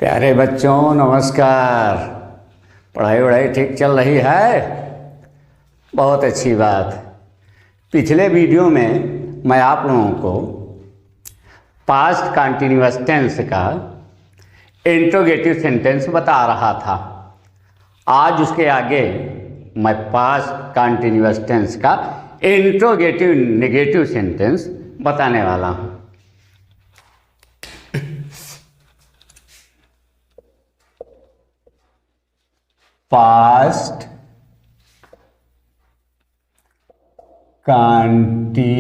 प्यारे बच्चों नमस्कार। पढ़ाई वढ़ाई ठीक चल रही है? बहुत अच्छी बात। पिछले वीडियो में मैं आप लोगों को पास्ट कंटिन्यूअस टेंस का इंट्रोगेटिव सेंटेंस बता रहा था। आज उसके आगे मैं पास्ट कंटिन्यूअस टेंस का इंट्रोगेटिव नेगेटिव सेंटेंस बताने वाला हूँ। Past continuous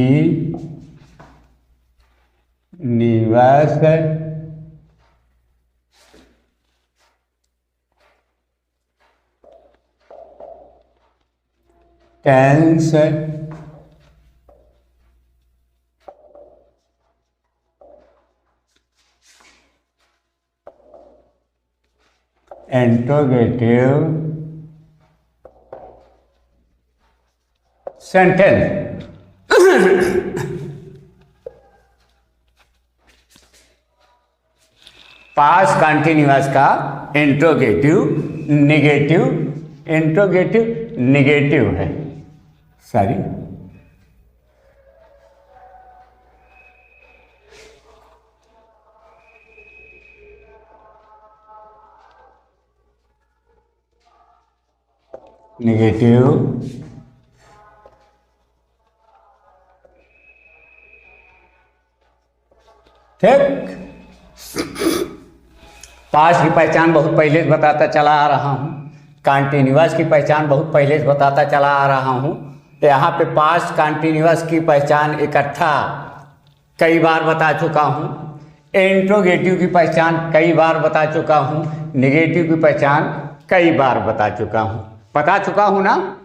tense interrogative sentence. Past continuous का इंट्रोगेटिव नेगेटिव है। सॉरी, नेगेटिव ठीक। पास्ट की पहचान बहुत पहले से बताता चला आ रहा हूँ, कंटिन्यूअस की पहचान बहुत पहले से बताता चला आ रहा हूँ। यहाँ पे पास्ट कंटिन्यूअस की पहचान इकट्ठा कई बार बता चुका हूँ, इंट्रोगेटिव की पहचान कई बार बता चुका हूँ, नेगेटिव की पहचान कई बार बता चुका हूँ ना।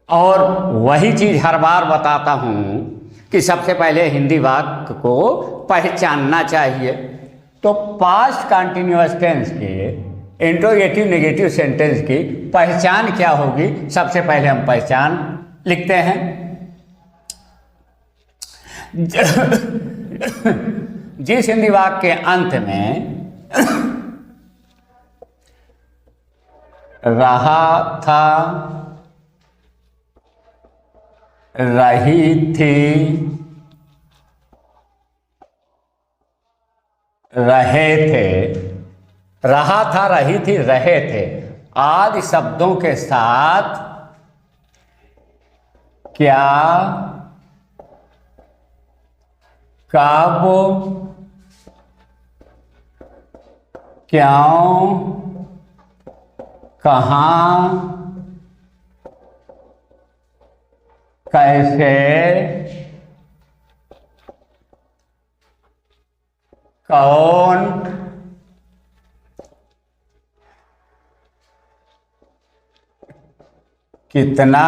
और वही चीज हर बार बताता हूं कि सबसे पहले हिंदी वाक्य को पहचानना चाहिए। तो पास्ट कंटिन्यूअस टेंस के इंट्रोगेटिव नेगेटिव सेंटेंस की पहचान क्या होगी? सबसे पहले हम पहचान लिखते हैं। जिस हिंदी वाक्य के अंत में रहा था, रही थी, रहे थे, रहा था, रही थी, रहे थे आदि शब्दों के साथ क्या, कब, क्यों, कहाँ, कैसे, कौन, कितना,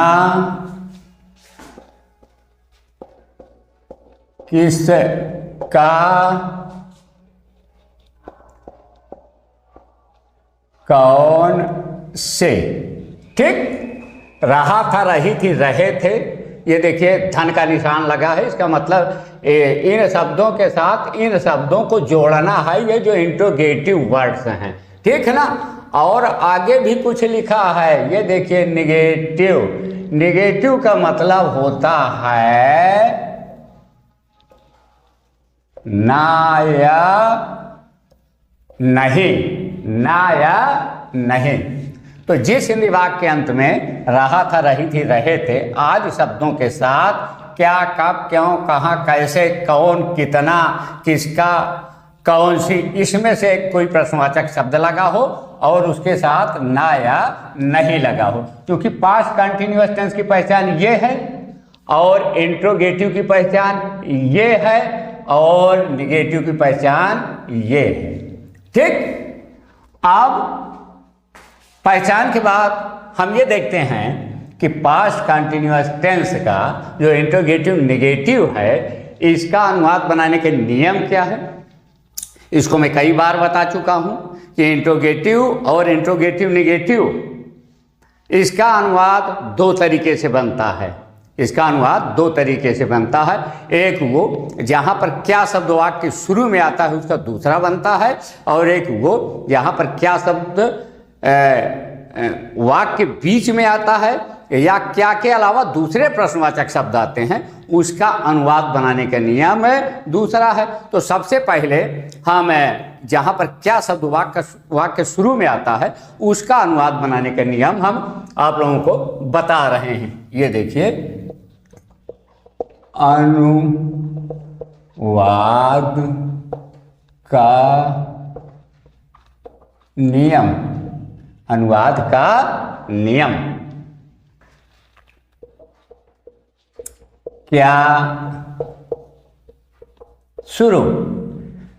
किसका, कौन से। ठीक। रहा था, रही थी, रहे थे, ये देखिए धन का निशान लगा है। इसका मतलब इन शब्दों के साथ इन शब्दों को जोड़ना है, ये जो इंट्रोगेटिव वर्ड्स हैं। ठीक है ना। और आगे भी कुछ लिखा है, ये देखिए नेगेटिव का मतलब होता है ना या नहीं, ना या नहीं। तो जिस हिंदी वाक्य के अंत में रहा था, रही थी, रहे थे आदि शब्दों के साथ क्या, कब, क्यों, कहाँ, कैसे, कौन, कितना, किसका, कौन सी, इसमें से कोई प्रश्नवाचक शब्द लगा हो और उसके साथ ना या नहीं लगा हो। क्योंकि पास्ट कंटिन्यूअस टेंस की पहचान ये है और इंट्रोगेटिव की पहचान ये है और नेगेटिव की पहचान ये है। ठीक। अब पहचान के बाद हम ये देखते हैं कि पास्ट कंटिन्यूअस टेंस का जो इंट्रोगेटिव नेगेटिव है, इसका अनुवाद बनाने के नियम क्या है। इसको मैं कई बार बता चुका हूं कि इंट्रोगेटिव और इंट्रोगेटिव नेगेटिव, इसका अनुवाद दो तरीके से बनता है। इसका अनुवाद दो तरीके से बनता है। एक वो जहाँ पर क्या शब्द वाक्य के शुरू में आता है उसका दूसरा बनता है, और एक वो जहाँ पर क्या शब्द वाक्य के बीच में आता है या क्या के अलावा दूसरे प्रश्नवाचक शब्द आते हैं उसका अनुवाद बनाने का नियम दूसरा है। तो सबसे पहले हम जहाँ पर क्या शब्द वाक्य शुरू में आता है उसका अनुवाद बनाने का नियम हम आप लोगों को बता रहे हैं। ये देखिए, अनुवाद का नियम, अनुवाद का नियम। क्या शुरू,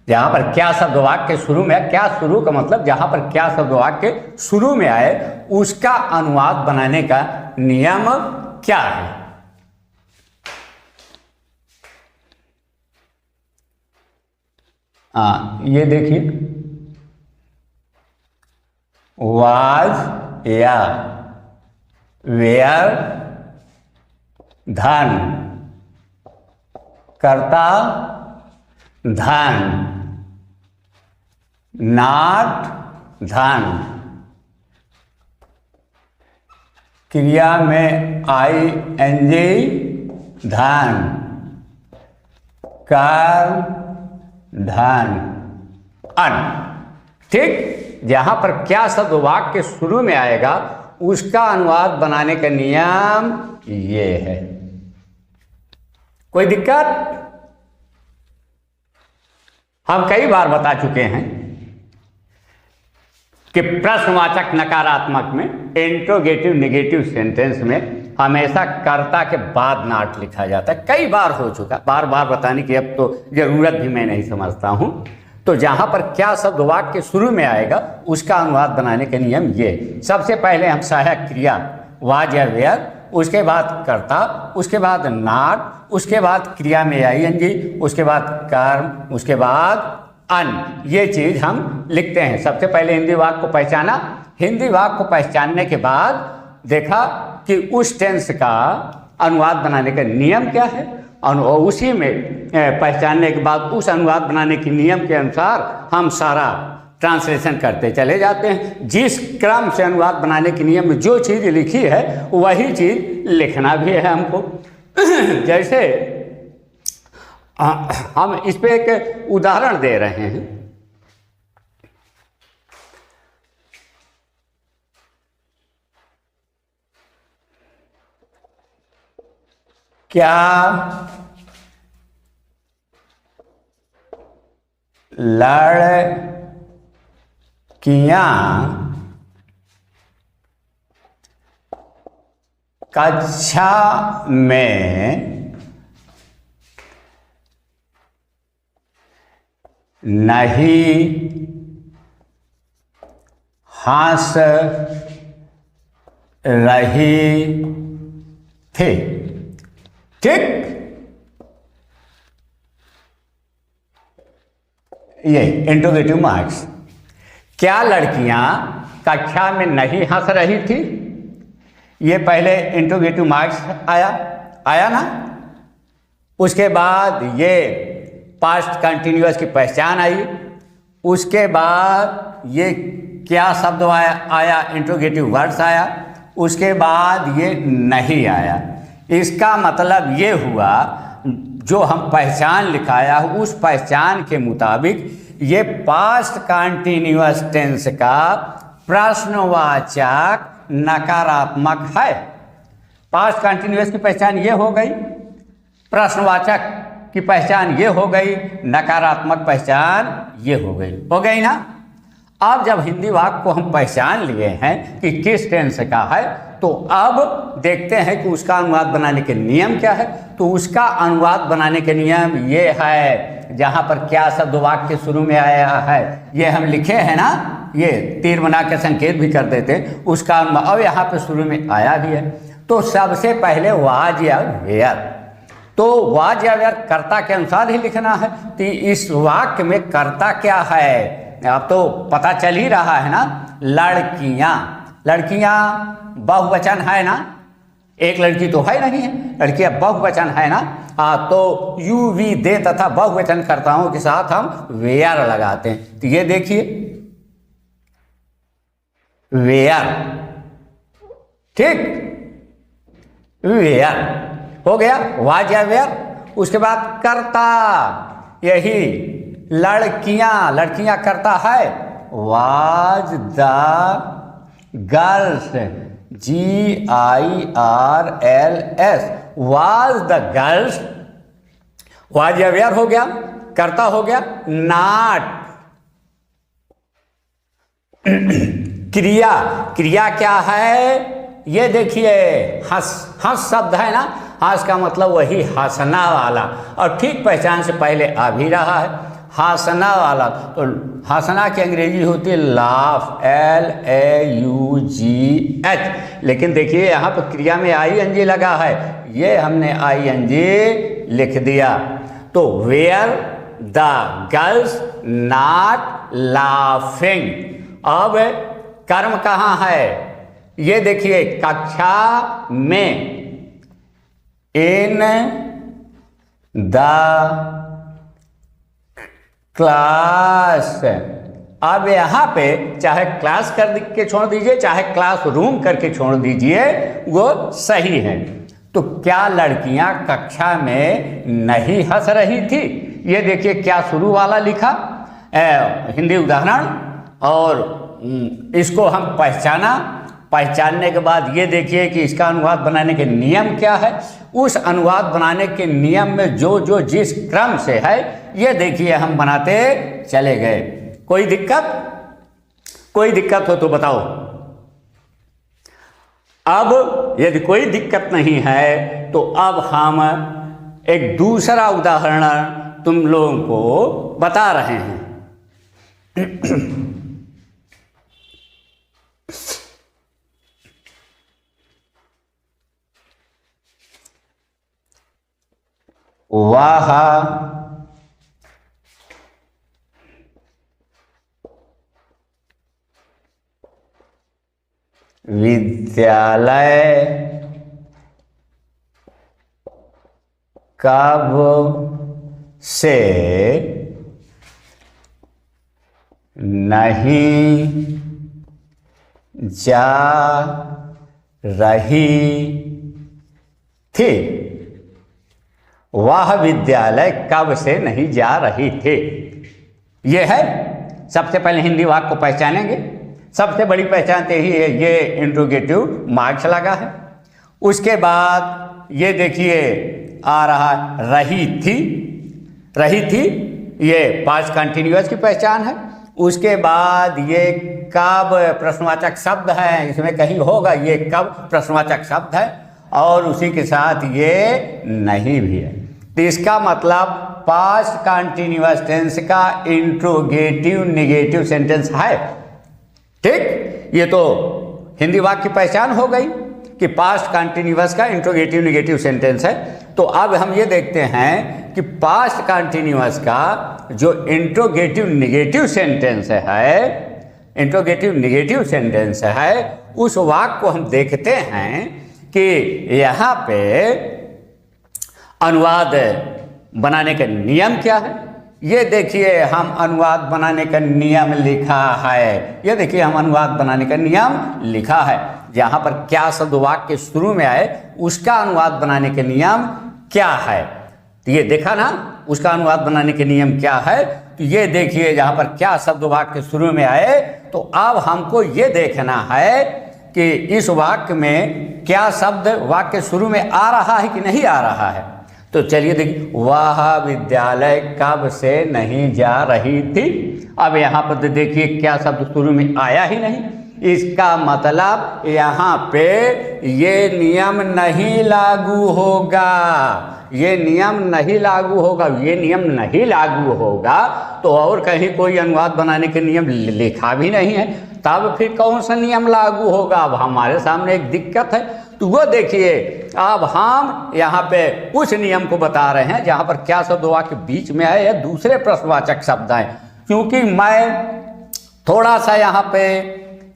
जहां पर क्या शब्द वाक्य शुरू में, क्या शुरू का मतलब जहां पर क्या शब्द वाक्य शुरू में आए उसका अनुवाद बनाने का नियम क्या है। ये देखिए, वाज या वेयर, धन, कर्ता धन, नॉट धन, क्रिया में ING धन, कर धन, अन। ठीक, जहां पर क्या शब्द वाक्य शुरू में आएगा उसका अनुवाद बनाने का नियम ये है। कोई दिक्कत? हम कई बार बता चुके हैं कि प्रश्नवाचक नकारात्मक में, इंट्रोगेटिव नेगेटिव सेंटेंस में हमेशा कर्ता के बाद नॉट लिखा जाता है। कई बार हो चुका, बार बार बताने की अब तो जरूरत भी मैं नहीं समझता हूं। तो जहां पर क्या शब्द वाक्य शुरू में आएगा उसका अनुवाद बनाने के नियम ये। सबसे पहले हम सहायक क्रिया वाज या वेयर, उसके बाद कर्ता, उसके बाद नॉट, उसके बाद क्रिया में ING, उसके बाद कर्म, उसके बाद अन। ये चीज हम लिखते हैं। सबसे पहले हिंदी वाक्य को पहचाना, हिंदी वाक्य को पहचानने के बाद देखा कि उस टेंस का अनुवाद बनाने का नियम क्या है, और उसी में पहचानने के बाद उस अनुवाद बनाने के नियम के अनुसार हम सारा ट्रांसलेशन करते चले जाते हैं। जिस क्रम से अनुवाद बनाने के नियम में जो चीज़ लिखी है वही चीज़ लिखना भी है हमको। जैसे हम इस पे एक उदाहरण दे रहे हैं। क्या लड़कियां कक्षा में नहीं हंस रही थी। ठीक, ये इंट्रोगेटिव मार्क्स। क्या लड़कियां कक्षा में नहीं हंस रही थी, ये पहले इंट्रोगेटिव मार्क्स आया ना। उसके बाद ये पास्ट कंटिन्यूअस की पहचान आई, उसके बाद ये क्या शब्द आया इंट्रोगेटिव वर्ड्स आया, उसके बाद ये नहीं आया। इसका मतलब ये हुआ जो हम पहचान लिखाया उस पहचान के मुताबिक ये पास्ट कंटिन्यूअस टेंस का प्रश्नवाचक नकारात्मक है। पास्ट कंटिन्यूअस की पहचान ये हो गई, प्रश्नवाचक की पहचान ये हो गई, नकारात्मक पहचान ये हो गई ना। अब जब हिंदी वाक्य को हम पहचान लिए हैं कि किस टेंस का है, तो अब देखते हैं कि उसका अनुवाद बनाने के नियम क्या है। तो उसका अनुवाद बनाने के नियम ये है, जहाँ पर क्या शब्द वाक्य शुरू में आया है ये हम लिखे हैं ना, ये तीर बना के संकेत भी कर देते हैं उसका। अब यहाँ पे शुरू में आया भी है। तो सबसे पहले वाज या वेयर, तो वाज या वेयर कर्ता के अनुसार ही लिखना है। तो इस वाक्य में कर्ता क्या है अब तो पता चल ही रहा है ना, लड़कियां। लड़कियां बहुवचन है ना, एक लड़की तो है नहीं है, लड़की अब बहुवचन है ना। तो यू वी दे तथा बहुवचन कर्ताओं के साथ हम वेयर लगाते हैं। तो ये देखिए वेयर, ठीक, वेयर हो गया, वाज या वेयर। उसके बाद करता, यही लड़कियां करता है, was the girls, GIRLS, was the girls, was या वेयर हो गया, करता हो गया। नॉट, क्रिया क्या है, ये देखिए हंस शब्द है ना, हंस का मतलब वही हंसना वाला, और ठीक पहचान से पहले आ भी रहा है, हंसना वाला। तो हंसना की अंग्रेजी होती है लाफ, LAUGH, लेकिन देखिए यहाँ पर क्रिया में ING लगा है, ये हमने ING लिख दिया। तो were the girls not laughing. अब कर्म कहाँ है, ये देखिए कक्षा में, इन द क्लास। अब यहाँ पे चाहे क्लास कर के छोड़ दीजिए, चाहे क्लास रूम करके छोड़ दीजिए, वो सही है। तो क्या लड़कियां कक्षा में नहीं हंस रही थी, ये देखिए क्या शुरू वाला लिखा, हिंदी उदाहरण, और इसको हम पहचानने के बाद ये देखिए कि इसका अनुवाद बनाने के नियम क्या है। उस अनुवाद बनाने के नियम में जो जिस क्रम से है, ये देखिए हम बनाते चले गए। कोई दिक्कत हो तो बताओ। अब यदि कोई दिक्कत नहीं है तो अब हम एक दूसरा उदाहरण तुम लोगों को बता रहे हैं। वह विद्यालय कब से नहीं जा रही थी। वह विद्यालय कब से नहीं जा रही थी, ये है। सबसे पहले हिंदी वाक्य को पहचानेंगे, सबसे बड़ी पहचान यही है, ये इंट्रोगेटिव मार्क्स लगा है। उसके बाद ये देखिए आ रहा रही थी, ये पास्ट कंटिन्यूअस की पहचान है। उसके बाद ये कब प्रश्नवाचक शब्द है, इसमें कहीं होगा ये कब प्रश्नवाचक शब्द है, और उसी के साथ ये नहीं भी है। तो इसका मतलब पास्ट कंटिन्यूअस टेंस का इंट्रोगेटिव नेगेटिव सेंटेंस है, ठीक। ये तो हिंदी वाक्य की पहचान हो गई कि पास्ट कंटिन्यूअस का इंट्रोगेटिव नेगेटिव सेंटेंस है। तो अब हम ये देखते हैं कि पास्ट कंटिन्यूअस का जो इंट्रोगेटिव नेगेटिव सेंटेंस है, उस वाक्य को हम देखते हैं कि यहाँ पे अनुवाद बनाने का नियम क्या है। ये देखिए हम अनुवाद बनाने का नियम लिखा है, ये देखिए हम अनुवाद बनाने का नियम लिखा है। जहाँ पर क्या शब्द वाक्य के शुरू में आए उसका अनुवाद बनाने के नियम क्या है, तो ये देखा ना उसका अनुवाद बनाने के नियम क्या है। तो ये देखिए जहाँ पर क्या शब्द वाक्य के शुरू में आए, तो अब हमको ये देखना है कि इस वाक्य में क्या शब्द वाक्य शुरू में आ रहा है कि नहीं आ रहा है। तो चलिए देखिए, वह विद्यालय कब से नहीं जा रही थी। अब यहाँ पर देखिए क्या शब्द शुरू में आया ही नहीं, इसका मतलब यहाँ पे ये नियम नहीं लागू होगा, ये नियम नहीं लागू होगा। तो और कहीं कोई अनुवाद बनाने के नियम लिखा भी नहीं है, तब फिर कौन सा नियम लागू होगा। अब हमारे सामने एक दिक्कत है, तो वो देखिए अब हम यहाँ पे उस नियम को बता रहे हैं जहाँ पर क्या शब्द वाक्य बीच में आए या दूसरे प्रश्नवाचक शब्द आए। क्योंकि मैं थोड़ा सा यहाँ पे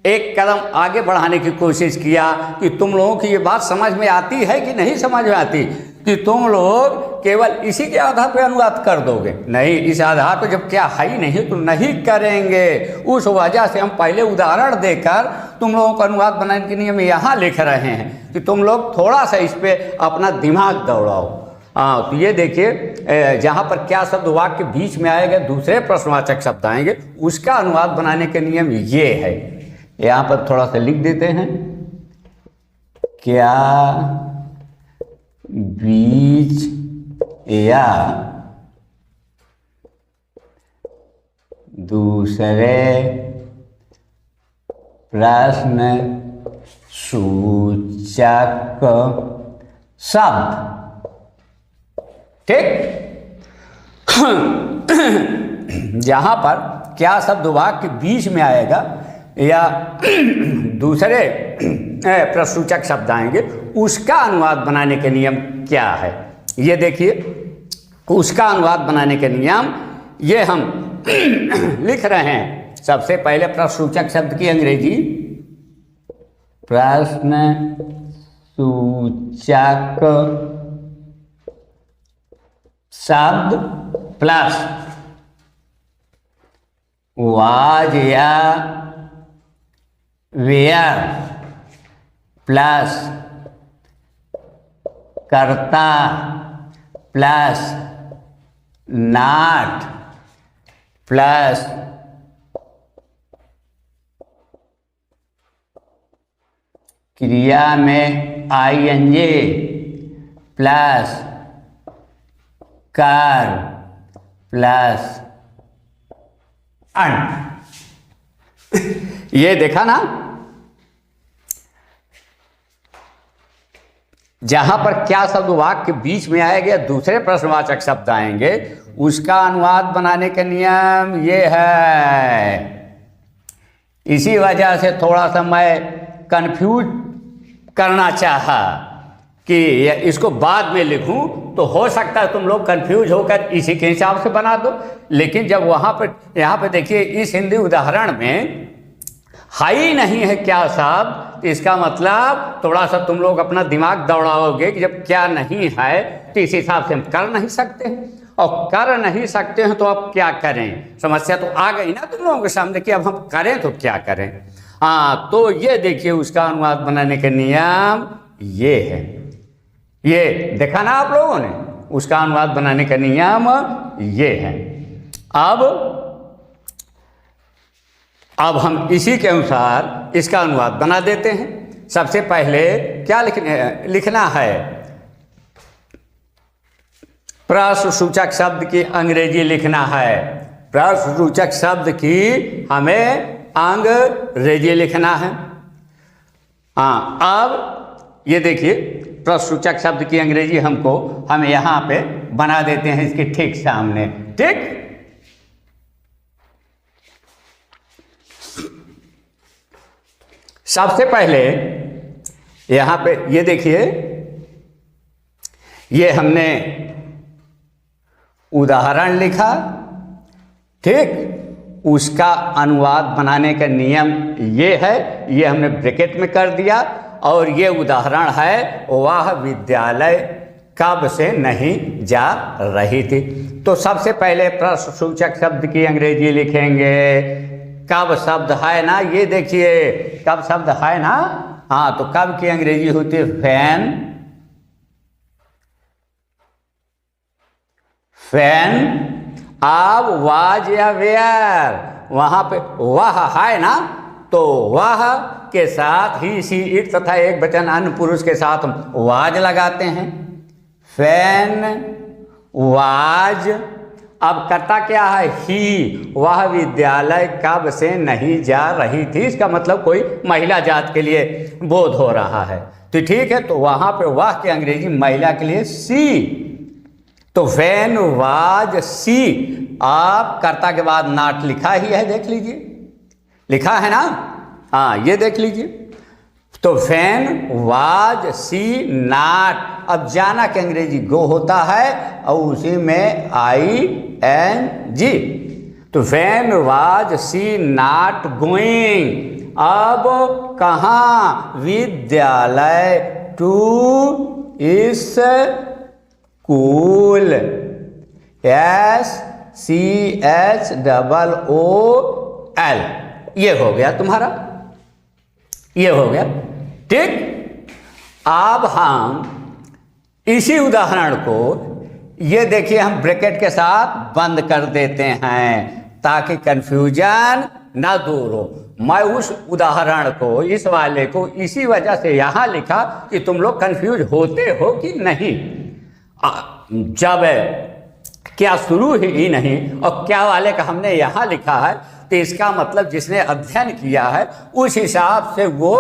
एक कदम आगे बढ़ाने की कोशिश किया कि तुम लोगों की ये बात समझ में आती है कि नहीं समझ में आती, कि तुम लोग केवल इसी के आधार पर अनुवाद कर दोगे। नहीं, इस आधार पर जब क्या है ही नहीं तो नहीं करेंगे। उस वजह से हम पहले उदाहरण देकर तुम लोगों को अनुवाद बनाने के नियम यहाँ लिख रहे हैं कि तुम लोग थोड़ा सा इस पर अपना दिमाग दौड़ाओ। हाँ, तो ये देखिए, जहाँ पर क्या शब्द वाक्य के बीच में आएगा, दूसरे प्रश्नवाचक शब्द आएंगे, उसका अनुवाद बनाने के नियम ये है। यहाँ पर थोड़ा सा लिख देते हैं, क्या बीच या दूसरे प्रश्न सूचक शब्द, ठीक। जहां पर क्या शब्द वाक्य के बीच में आएगा या दूसरे प्रश्नसूचक शब्द आएंगे, उसका अनुवाद बनाने के नियम क्या है। ये देखिए, उसका अनुवाद बनाने के नियम ये हम लिख रहे हैं। सबसे पहले प्रश्नसूचक शब्द की अंग्रेजी, प्रश्न सूचक शब्द प्लस वाज या वेयर प्लस कर्ता प्लस नॉट प्लस क्रिया में आईएनजी प्लस कर प्लस अन। ये देखा ना, जहां पर क्या शब्द वाक्य के बीच में आएंगे, दूसरे प्रश्नवाचक शब्द आएंगे, उसका अनुवाद बनाने का नियम ये है। इसी वजह से थोड़ा सा मैं कंफ्यूज करना चाहा कि इसको बाद में लिखूं, तो हो सकता है तुम लोग कंफ्यूज होकर इसी के हिसाब से बना दो। लेकिन जब वहां पर, यहाँ पे देखिए, इस हिंदी उदाहरण में हाई नहीं है क्या शब्द, तो इसका मतलब थोड़ा सा तुम लोग अपना दिमाग दौड़ाओगे कि जब क्या नहीं है तो इस हिसाब से हम कर नहीं सकते हैं, और कर नहीं सकते हैं तो अब क्या करें। समस्या तो आ गई ना तुम लोगों के सामने कि अब हम करें तो क्या करें। हाँ, तो ये देखिए, उसका अनुवाद बनाने का नियम ये है। ये देखा ना आप लोगों ने, उसका अनुवाद बनाने का नियम ये है। अब हम इसी के अनुसार इसका अनुवाद बना देते हैं। सबसे पहले क्या लिखना है, प्रश्नसूचक शब्द की अंग्रेजी लिखना है। प्रश्नसूचक शब्द की हमें अंग्रेजी लिखना है। हाँ, अब ये देखिए, प्रश्नसूचक शब्द की अंग्रेजी हम यहाँ पे बना देते हैं इसके ठीक सामने, ठीक। सबसे पहले यहाँ पे ये देखिए, ये हमने उदाहरण लिखा, ठीक। उसका अनुवाद बनाने का नियम ये है, ये हमने ब्रैकेट में कर दिया, और ये उदाहरण है, वह विद्यालय कब से नहीं जा रही थी। तो सबसे पहले प्रश्नसूचक शब्द की अंग्रेजी लिखेंगे। कब शब्द है ना, ये देखिए, कब शब्द है ना। हाँ, तो कब की अंग्रेजी होती है फैन। फैन। अब वाज या वेयर, वहां पे वह है ना, तो वह के साथ ही सी इट तथा एक वचन अन्य पुरुष के साथ हम वाज लगाते हैं। Fan was. अब कर्ता क्या है, ही। वह विद्यालय कब से नहीं जा रही थी, इसका मतलब कोई महिला जात के लिए बोध हो रहा है, तो ठीक है। तो वहां पे वह की अंग्रेजी महिला के लिए सी। तो वैन वाज सी। आप कर्ता के बाद नॉट लिखा ही है, देख लीजिए, लिखा है ना। हाँ, ये देख लीजिए। तो वैन वाज सी नॉट। अब जाना के अंग्रेजी गो होता है, और उसी में ING। तो when was she not going. अब कहाँ विद्यालय टू स्कूल, SCHOOL, ये हो गया तुम्हारा, ये हो गया। ठीक, अब हम इसी उदाहरण को ये देखिए हम ब्रैकेट के साथ बंद कर देते हैं ताकि कंफ्यूजन ना दूर हो। मैं उस उदाहरण को, इस वाले को इसी वजह से यहाँ लिखा कि तुम लोग कंफ्यूज होते हो कि नहीं। जब क्या शुरू ही नहीं और क्या वाले का हमने यहाँ लिखा है तो इसका मतलब जिसने अध्ययन किया है उस हिसाब से वो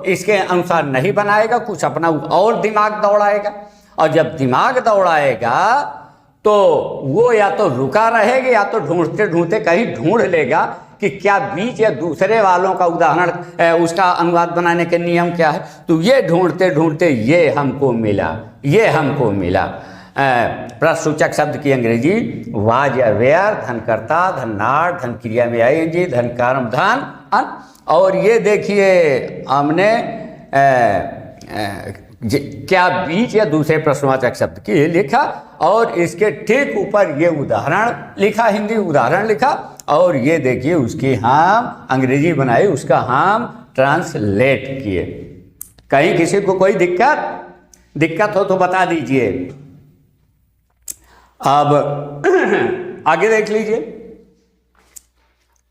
इसके अनुसार नहीं बनाएगा, कुछ अपना और दिमाग दौड़ाएगा। और जब दिमाग दौड़ाएगा तो वो या तो रुका रहेगा या तो ढूंढते ढूंढते कहीं ढूंढ लेगा कि क्या बीच या दूसरे वालों का उदाहरण, उसका अनुवाद बनाने के नियम क्या है। तो ये ढूंढते ढूंढते ये हमको मिला, ये हमको मिला। प्रश्नसूचक शब्द की अंग्रेजी वाज या वेयर, धनकर्ता, धननाट, धन क्रिया में आईएनजी, धन कर्म धन। और ये देखिए हमने क्या बीच या दूसरे प्रश्नवाचक शब्द की लिखा और इसके ठीक ऊपर ये उदाहरण लिखा, हिंदी उदाहरण लिखा। और ये देखिए उसकी हम अंग्रेजी बनाई, उसका हम ट्रांसलेट किए। कहीं किसी को कोई दिक्कत हो तो बता दीजिए। अब आगे देख लीजिए।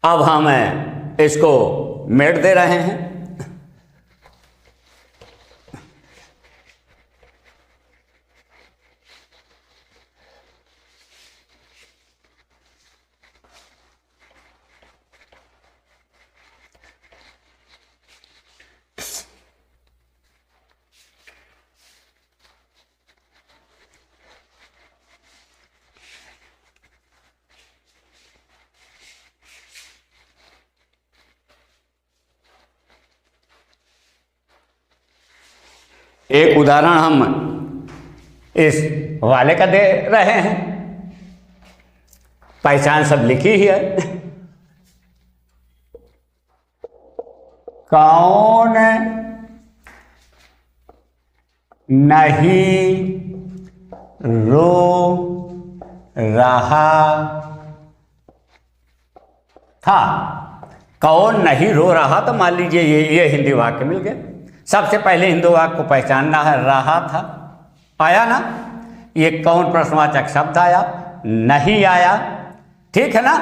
अब हम इसको मेट दे रहे हैं। एक उदाहरण हम इस वाले का दे रहे हैं, पहचान सब लिखी ही है। कौन नहीं रो रहा था। कौन नहीं रो रहा, तो मान लीजिए ये हिंदी वाक्य मिल गया। सबसे पहले हिंदी वाक्य को पहचानना है, रहा था आया ना, ये कौन प्रश्नवाचक शब्द आया, नहीं आया, ठीक है ना।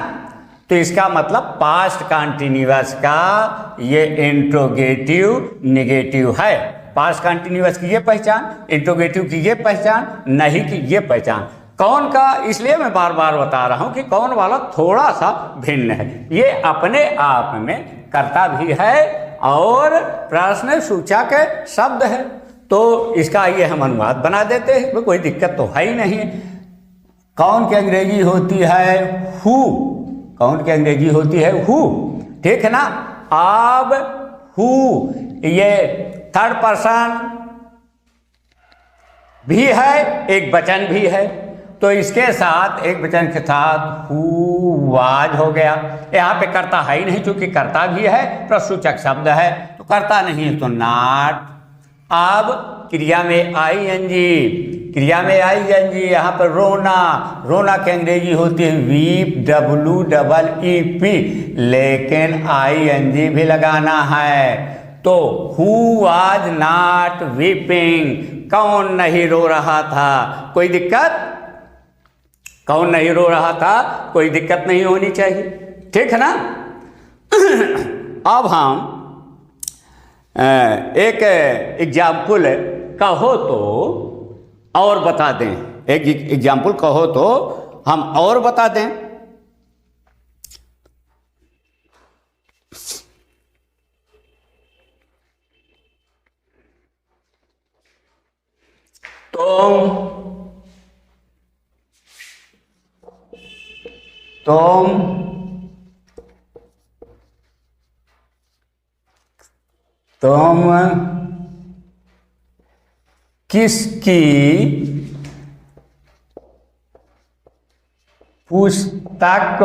तो इसका मतलब पास्ट कंटीन्यूअस का ये इंट्रोगेटिव नेगेटिव है। पास्ट कंटीन्यूअस की ये पहचान, इंट्रोगेटिव की ये पहचान, नहीं की ये पहचान। कौन का इसलिए मैं बार बार बता रहा हूं कि कौन वाला थोड़ा सा भिन्न है। ये अपने आप में कर्ता भी है और प्रश्न सूचक शब्द है, तो इसका ये हम अनुवाद बना देते हैं, कोई दिक्कत तो है ही नहीं। कौन की अंग्रेजी होती है हु, कौन की अंग्रेजी होती है हु, ठीक है ना। अब हु ये थर्ड पर्सन भी है, एक वचन भी है, तो इसके साथ एक वचन के साथ हु वाज हो गया। यहाँ पे कर्ता है ही नहीं, क्योंकि कर्ता भी है, प्रश्नसूचक शब्द है, तो कर्ता नहीं है तो नॉट। अब क्रिया में आईएनजी, क्रिया में आईएनजी, यहाँ पर रोना, रोना की अंग्रेजी होती है वीप, WEEP, लेकिन आईएनजी भी लगाना है। तो हु वाज नॉट वीपिंग, कौन नहीं रो रहा था, कोई दिक्कत, कौन नहीं रो रहा था, कोई दिक्कत नहीं होनी चाहिए, ठीक है ना। अब हम एक एग्जाम्पल कहो तो और बता दें, एक एग्जाम्पल कहो तो हम और बता दें। तुम किसकी पुस्तक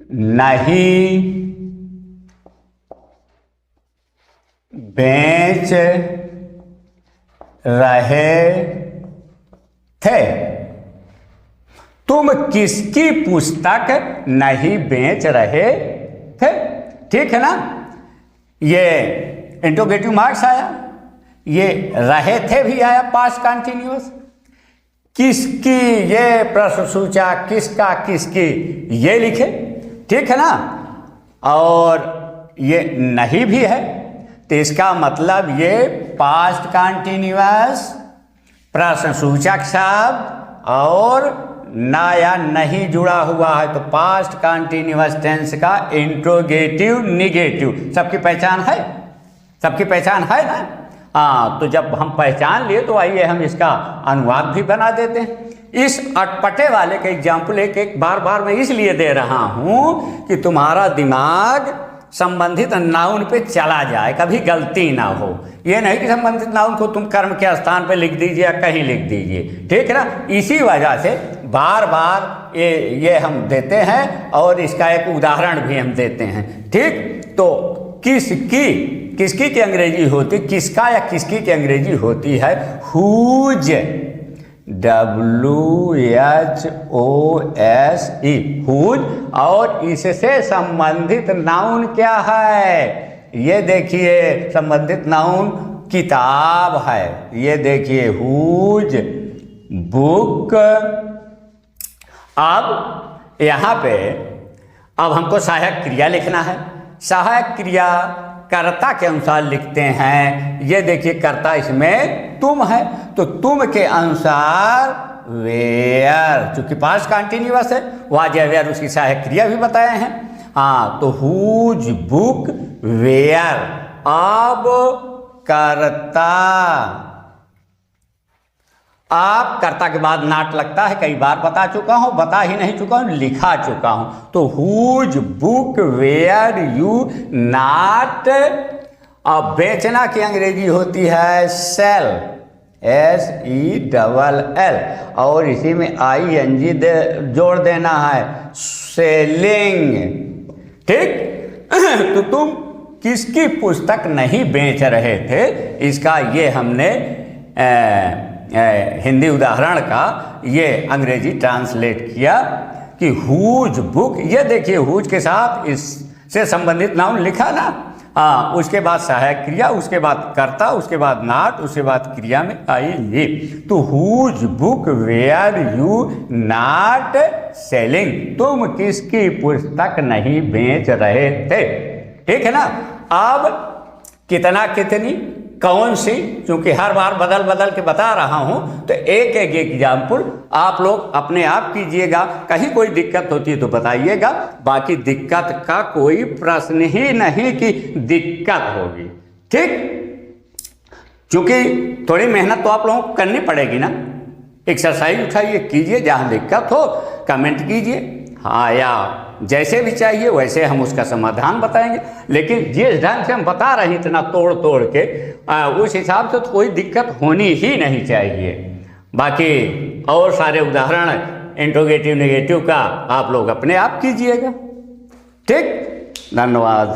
नहीं बेच रहे थे। तुम किसकी पुस्तक नहीं बेच रहे थे? ठीक है ना। ये इंट्रोगेटिव मार्क्स आया, ये रहे थे भी आया पास्ट कंटिन्यूअस। किसकी, ये प्रश्नसूचक, किसका, किसकी, ये लिखे। ठीक है ना। और ये नहीं भी है तो इसका मतलब ये पास्ट कंटिन्यूअस प्रश्नसूचक शब्द और ना या नहीं जुड़ा हुआ है तो पास्ट कंटिन्यूअस टेंस का इंट्रोगेटिव निगेटिव। सबकी पहचान है, सबकी पहचान है ना। हाँ, तो जब हम पहचान लिए तो आइए हम इसका अनुवाद भी बना देते हैं। इस अटपटे वाले के एग्जाम्पल एक एक बार बार मैं इसलिए दे रहा हूं कि तुम्हारा दिमाग संबंधित नाउन पे चला जाए, कभी गलती ना हो। ये नहीं कि संबंधित नाउन को तुम कर्म के स्थान पे लिख दीजिए या कहीं लिख दीजिए। ठीक है ना। इसी वजह से बार बार ये हम देते हैं और इसका एक उदाहरण भी हम देते हैं। ठीक, तो किसकी की अंग्रेजी होती, किसका या किसकी की अंग्रेजी होती है हुज, WHOSE, हुज। और इससे संबंधित नाउन क्या है? ये देखिए संबंधित नाउन किताब है। ये देखिए हुज बुक। अब यहाँ पे अब हमको सहायक क्रिया लिखना है। सहायक क्रिया कर्ता के अनुसार लिखते हैं। ये देखिए कर्ता इसमें तुम है तो तुम के अनुसार वेयर, चूंकि पास्ट कंटिन्यूअस है, वाज वेयर उसकी सहायक क्रिया भी बताए हैं। हाँ, तो हुज बुक वेयर। अब कर्ता, आप कर्ता के बाद नाट लगता है, कई बार बता चुका हूं, बता ही नहीं चुका हूं, लिखा चुका हूं। तो हुज बुक वेयर यू नाट। अब बेचना की अंग्रेजी होती है सेल, SELL, और इसी में ING जोड़ देना है, सेलिंग। ठीक। तो तुम किसकी पुस्तक नहीं बेच रहे थे, इसका ये हमने हिंदी उदाहरण का ये अंग्रेजी ट्रांसलेट किया कि हुज बुक। ये देखिए हुज के साथ इससे संबंधित नाउन लिखा ना। हाँ, उसके बाद सहायक क्रिया, उसके बाद कर्ता, उसके बाद नाट, उसके बाद क्रिया में आएंगे। तो whose book were you not selling, तुम किसकी पुस्तक नहीं बेच रहे थे। ठीक है ना। अब कितना, कितनी, कौन सी, क्योंकि हर बार बदल बदल के बता रहा हूं तो एक एक एग्जाम्पल आप लोग अपने आप कीजिएगा। कहीं कोई दिक्कत होती है तो बताइएगा, बाकी दिक्कत का कोई प्रश्न ही नहीं कि दिक्कत होगी। ठीक, क्योंकि थोड़ी मेहनत तो आप लोगों को करनी पड़ेगी ना। एक्सरसाइज उठाइए, कीजिए, जहां दिक्कत हो कमेंट कीजिए। हाँ, या जैसे भी चाहिए वैसे हम उसका समाधान बताएंगे, लेकिन जिस ढंग से हम बता रहे हैं इतना तोड़ तोड़ के उस हिसाब से तो कोई दिक्कत होनी ही नहीं चाहिए। बाकी और सारे उदाहरण इंट्रोगेटिव नेगेटिव का आप लोग अपने आप कीजिएगा। ठीक, धन्यवाद।